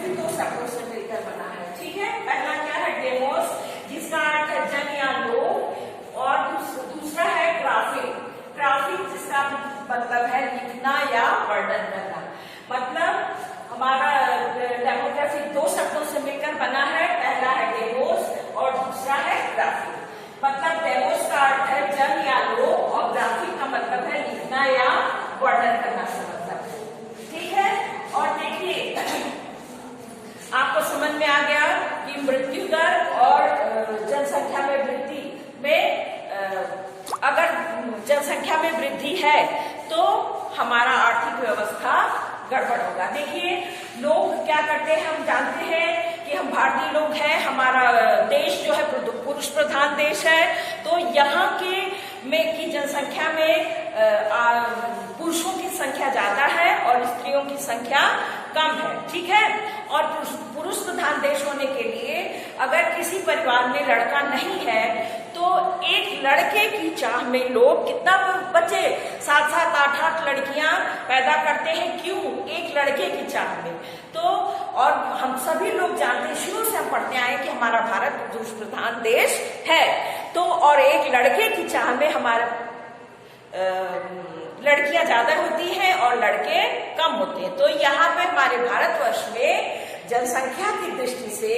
भी दो शब्दों से मिलकर बना है, ठीक है। पहला क्या है, डेमोस, जिसका अर्थ है जन या लोग, और दूसरा है ग्राफिक, ग्राफिक जिसका मतलब है लिखना या वर्णन करना। मतलब हमारा डेमोग्राफी दो शब्दों से मिलकर बना है, पहला है डेमोस और दूसरा है ग्राफिक। मतलब डेमोस का अर्थ है जन या लोग और ग्राफिक का मतलब है लिखना या वर्णन करना से मतलब, ठीक है। और देखिए आपको समझ में आ गया कि मृत्यु दर और जनसंख्या में वृद्धि में अगर जनसंख्या में वृद्धि है तो हमारा आर्थिक व्यवस्था गड़बड़ होगा। देखिए लोग क्या करते हैं, हम जानते हैं कि हम भारतीय लोग हैं, हमारा देश जो है पुरुष प्रधान देश है, तो यहाँ के में की जनसंख्या में पुरुषों की संख्या ज्यादा है और स्त्रियों की संख्या कम है, ठीक है। और पुरुष प्रधान देश होने के लिए अगर किसी परिवार में लड़का नहीं है तो एक लड़के की चाह में लोग कितना बच्चे 7-7, 8-8 लड़कियां पैदा करते हैं, क्यों? एक लड़के की चाह में। तो और हम सभी लोग जानते हैं, शुरू से हम पढ़ते आए कि हमारा भारत पुरुष प्रधान देश है, तो और एक लड़के की चाह में हमारा लड़कियां ज्यादा होती हैं और लड़के कम होते हैं। तो यहाँ पे हमारे भारतवर्ष में जनसंख्या की दृष्टि से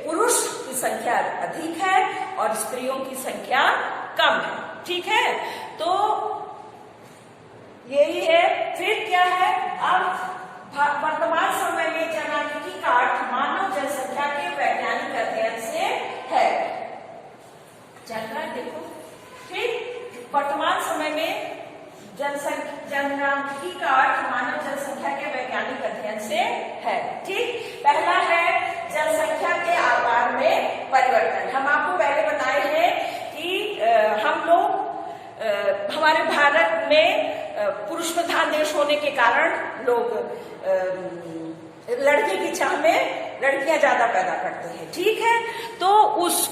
पुरुष की संख्या अधिक है और स्त्रियों की संख्या कम है, ठीक है। तो यही है। फिर क्या है, अब वर्तमान समय में जनसांख्यिकी का अर्थ मानव जनसंख्या के वैज्ञानिक अध्ययन से है। जानकार देखो, फिर वर्तमान समय में जनसांख्यिकी का अर्थ मानव जनसंख्या के वैज्ञानिक अध्ययन से है, ठीक। पहला है जनसंख्या के आकार में परिवर्तन। हम आपको पहले बताए हैं कि हम लोग हमारे भारत में पुरुष प्रधान देश होने के कारण लोग लड़के की चाह में लड़कियां ज्यादा पैदा करते हैं, ठीक है। तो उस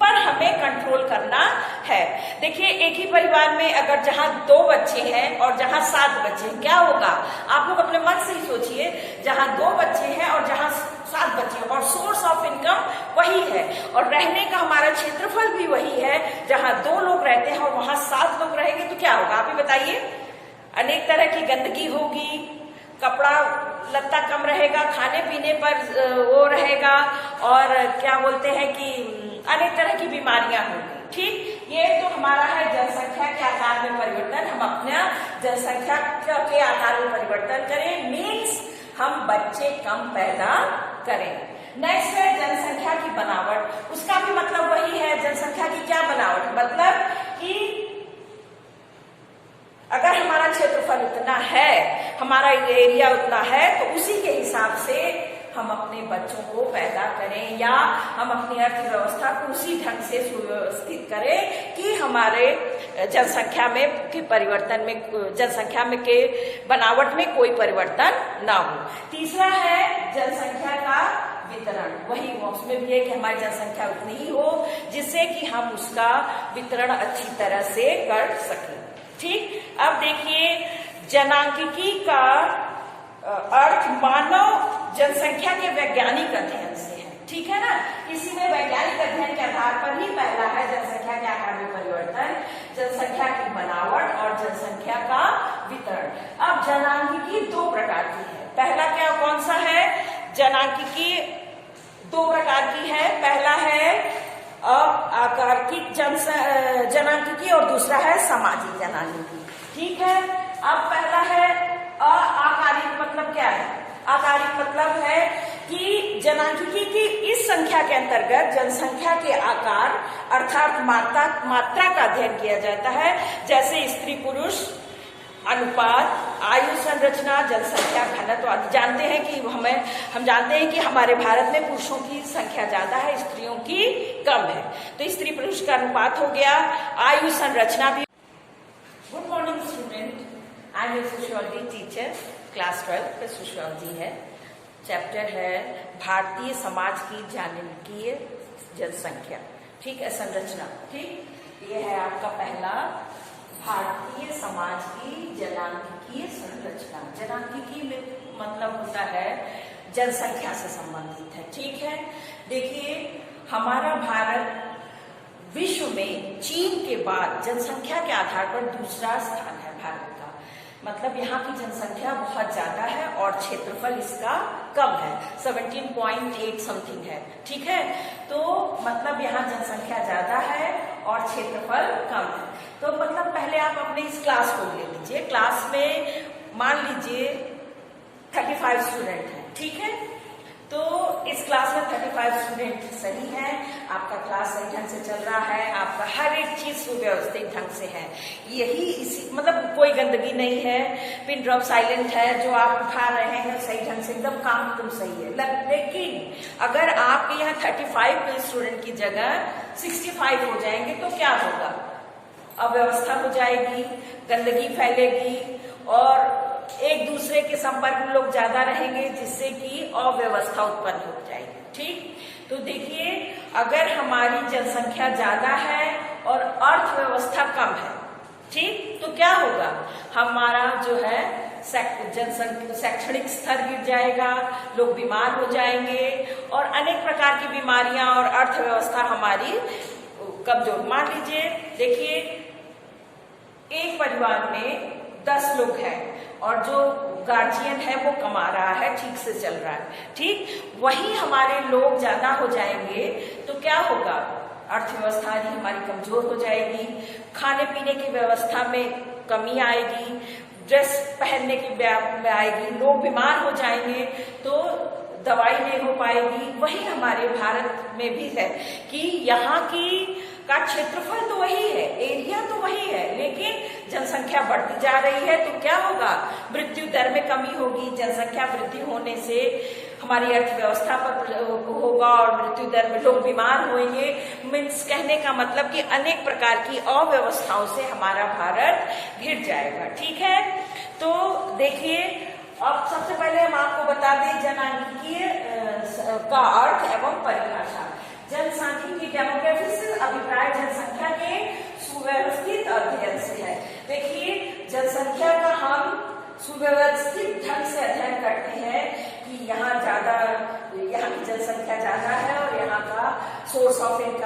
पर हमें कंट्रोल करना है। देखिए एक ही परिवार में अगर जहां 2 बच्चे हैं और जहां 7 बच्चे हैं, क्या होगा? आप लोग अपने मन से ही सोचिए, जहां 2 बच्चे हैं और जहां 7 बच्चे हैं, और सोर्स ऑफ इनकम वही है और रहने का हमारा क्षेत्रफल भी वही है, जहां 2 लोग रहते हैं और वहां 7 लोग रहेंगे, तो क्या होगा आप ही बताइए? अनेक तरह की गंदगी होगी, कपड़ा लत्ता कम रहेगा, खाने पीने पर वो रहेगा, और क्या बोलते हैं कि अनेक तरह की बीमारियां होंगी, ठीक। ये तो हमारा है जनसंख्या के आकार में परिवर्तन। हम अपना जनसंख्या के आकार में परिवर्तन करें, मीन्स हम बच्चे कम पैदा करें। नेक्स्ट है जनसंख्या की बनावट। उसका भी मतलब वही है, जनसंख्या की क्या बनावट, मतलब कि अगर हमारा क्षेत्रफल उतना है, हमारा एरिया उतना है, तो उसी के हिसाब से हम अपने बच्चों को पैदा करें या हम अपनी अर्थव्यवस्था को उसी ढंग से सुव्यवस्थित करें कि हमारे जनसंख्या में के परिवर्तन में, जनसंख्या में के बनावट में कोई परिवर्तन ना हो। तीसरा है जनसंख्या का वितरण। वही उसमें भी है कि हमारी जनसंख्या उतनी ही हो जिससे कि हम उसका वितरण अच्छी तरह से कर सकें, ठीक। अब देखिए जनांकिकी का अर्थ मानव जनसंख्या के वैज्ञानिक अध्ययन से है, ठीक है ना। इसी में वैज्ञानिक अध्ययन के आधार पर ही पहला है जनसंख्या के आकार में परिवर्तन, जनसंख्या की बनावट और जनसंख्या का वितरण। अब जनांकिकी 2 प्रकार की है। पहला क्या कौन सा है? जनांकिकी 2 प्रकार की है। पहला है आकारिक जनांकिकी और दूसरा है सामाजिक जनांकिकी, ठीक है। अब पहला है आकारिक, मतलब क्या है? आकारिक मतलब है कि जनांकिकी की इस संख्या के अंतर्गत जनसंख्या के आकार अर्थात मात्रा का अध्ययन किया जाता है, जैसे स्त्री पुरुष अनुपात, आयु संरचना, जनसंख्या घनत्व आदि। जानते हैं कि हम जानते हैं कि हमारे भारत में पुरुषों की संख्या ज्यादा है, स्त्रियों की कम है, तो स्त्री पुरुष का अनुपात हो गया, आयु संरचना भी। Good morning student, I am sociology teacher, class 12 पे सोशियोलॉजी है। चैप्टर है भारतीय समाज की जनांकीय जनसंख्या, ठीक है, संरचना, ठीक। ये है आपका पहला भारतीय समाज की जनांकीय संरचना। जनांकीय में मतलब होता है जनसंख्या से संबंधित है। ठीक है, देखिए हमारा भारत विश्व में चीन के बाद जनसंख्या के आधार पर दूसरा स्थान है भारत का। मतलब यहाँ की जनसंख्या बहुत ज्यादा है और क्षेत्रफल इसका कम है, 17.8 समथिंग है। ठीक है, तो मतलब यहाँ जनसंख्या ज्यादा है और क्षेत्रफल कम है। तो मतलब पहले आप अपने इस क्लास को ले लीजिए। क्लास में मान लीजिए 35 स्टूडेंट हैं। ठीक है, तो इस क्लास में 35 स्टूडेंट सही है, आपका क्लास सही ढंग से चल रहा है, आपका हर एक चीज सुव्यवस्थित ढंग से है। यही इसी मतलब कोई गंदगी नहीं है, पिन ड्रॉप साइलेंट है, जो आप उठा रहे हैं सही ढंग से, एकदम काम तुम सही है। लेकिन अगर आपके यहाँ 35 स्टूडेंट की जगह 65 हो जाएंगे तो क्या होगा? अव्यवस्था हो जाएगी, गंदगी फैलेगी और एक दूसरे के संपर्क में लोग ज्यादा रहेंगे, जिससे कि अव्यवस्था उत्पन्न हो जाएगी। ठीक, तो देखिए अगर हमारी जनसंख्या ज्यादा है और अर्थव्यवस्था कम है, ठीक, तो क्या होगा? हमारा जो है शैक्षणिक स्तर गिर जाएगा, लोग बीमार हो जाएंगे और अनेक प्रकार की बीमारियां और अर्थव्यवस्था हमारी कमजोर। मान लीजिए, देखिए एक परिवार में 10 लोग हैं और जो गार्जियन है वो कमा रहा है, ठीक से चल रहा है। ठीक, वही हमारे लोग ज्यादा हो जाएंगे तो क्या होगा? अर्थव्यवस्था हमारी कमजोर हो जाएगी, खाने पीने की व्यवस्था में कमी आएगी, ड्रेस पहनने की आएगी, लोग बीमार हो जाएंगे तो दवाई नहीं हो पाएगी। वही हमारे भारत में भी है कि यहाँ की का क्षेत्रफल तो वही है, एरिया तो वही है, लेकिन जनसंख्या बढ़ती जा रही है तो क्या होगा? मृत्यु दर में कमी होगी। जनसंख्या वृद्धि होने से हमारी अर्थव्यवस्था पर होगा और मृत्यु दर में लोग बीमार होंगे। मीन्स कहने का मतलब कि अनेक प्रकार की अव्यवस्थाओं से हमारा भारत घिर जाएगा। ठीक है, तो देखिए अब सबसे पहले हम आपको बता दें जनसांख्यिकीय का अर्थ एवं परिभाषा। जनसांख्यिकी डेमोग्राफी से अभिप्राय जनसंख्या के सुव्यवस्थित अध्ययन से है। देखिए जनसंख्या का हम सुव्यवस्थित ढंग से अध्ययन करते हैं कि यहाँ की जनसंख्या ज्यादा है और यहाँ का सोर्स ऑफ इनकम